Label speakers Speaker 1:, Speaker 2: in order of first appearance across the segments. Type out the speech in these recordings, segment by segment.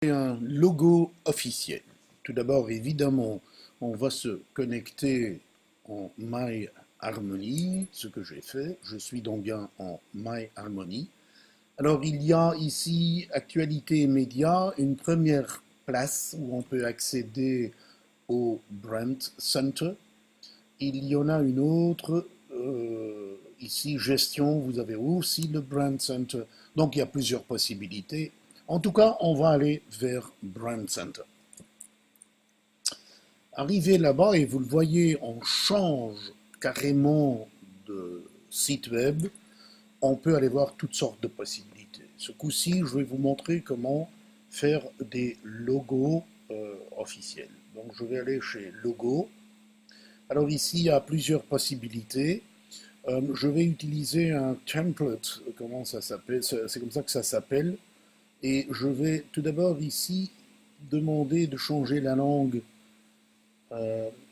Speaker 1: Un logo officiel. Tout d'abord, évidemment, on va se connecter en MyHarmony, ce que j'ai fait. Je suis donc bien en MyHarmony. Alors, il y a ici Actualité et médias, une première place où on peut accéder au Brand Center. Il y en a une autre, ici, gestion, vous avez aussi le Brand Center. Donc, il y a plusieurs possibilités. En tout cas, on va aller vers Brand Center. Arrivé là-bas, et vous le voyez, on change carrément de site web. On peut aller voir toutes sortes de possibilités. Ce coup-ci, je vais vous montrer comment faire des logos officiels. Donc, je vais aller chez Logo. Alors ici, il y a plusieurs possibilités. Je vais utiliser un template, comment ça s'appelle? C'est comme ça que ça s'appelle. Et je vais tout d'abord ici demander de changer la langue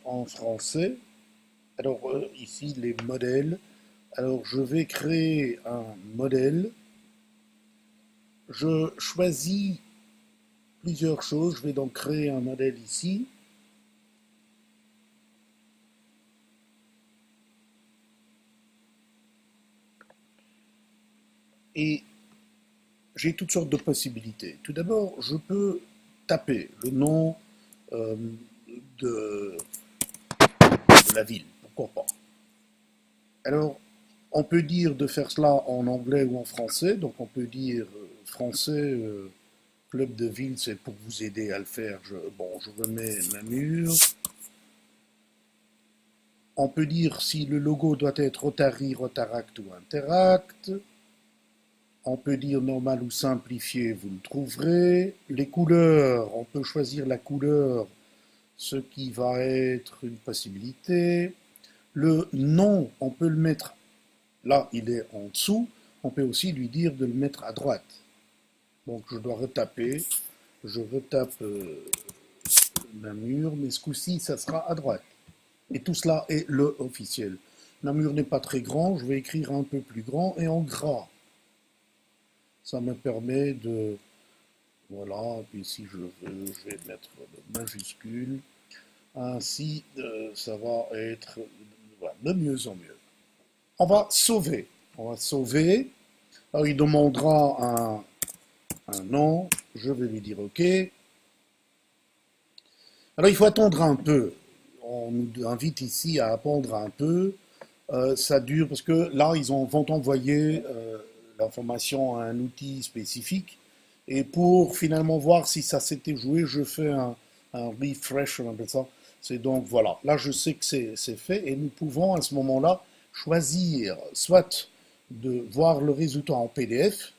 Speaker 1: en français. Alors ici, les modèles. Alors je vais créer un modèle. Je choisis plusieurs choses. Je vais donc créer un modèle ici. Et j'ai toutes sortes de possibilités. Tout d'abord, je peux taper le nom euh, de, de la ville, pourquoi pas. Alors, on peut dire de faire cela en anglais ou en français, donc on peut dire français, club de ville, c'est pour vous aider à le faire. Bon, je remets Namur. On peut dire si le logo doit être Rotary, Rotaract ou Interact. On peut dire normal ou simplifié, vous le trouverez. Les couleurs, on peut choisir la couleur, ce qui va être une possibilité. Le nom, on peut le mettre, là il est en dessous, on peut aussi lui dire de le mettre à droite. Donc je dois retaper, je retape Namur, mais ce coup-ci ça sera à droite. Et tout cela est le officiel. Namur n'est pas très grand, je vais écrire un peu plus grand et en gras. Ça me permet de... Voilà, et puis si je veux, je vais mettre le majuscule. Ainsi, ça va être voilà, de mieux en mieux. On va sauver. On va sauver. Alors, il demandera un nom. Je vais lui dire OK. Alors, il faut attendre un peu. On nous invite ici à attendre un peu. Ça dure parce que là, vont envoyer l'information à un outil spécifique. Et pour finalement voir si ça s'était joué, je fais un refresh, on appelle ça. C'est donc, voilà, là je sais que c'est fait et nous pouvons à ce moment-là choisir soit de voir le résultat en PDF,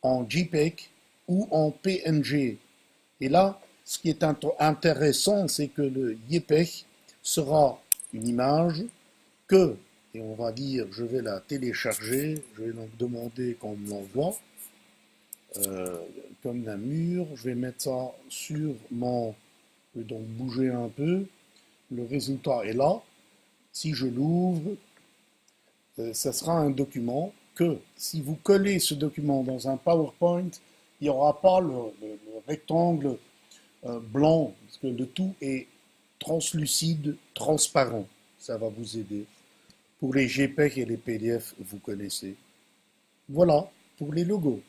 Speaker 1: en JPEG ou en PNG. Et là, ce qui est intéressant, c'est que le JPEG sera une image que, et on va dire, je vais la télécharger, je vais donc demander qu'on me l'envoie, comme Namur, je vais mettre ça sur mon, je vais donc bouger un peu, le résultat est là, si je l'ouvre, ça sera un document que, si vous collez ce document dans un PowerPoint, il n'y aura pas le rectangle blanc, parce que le tout est translucide, transparent. Ça va vous aider. Pour les JPEG et les PDF, vous connaissez. Voilà pour les logos.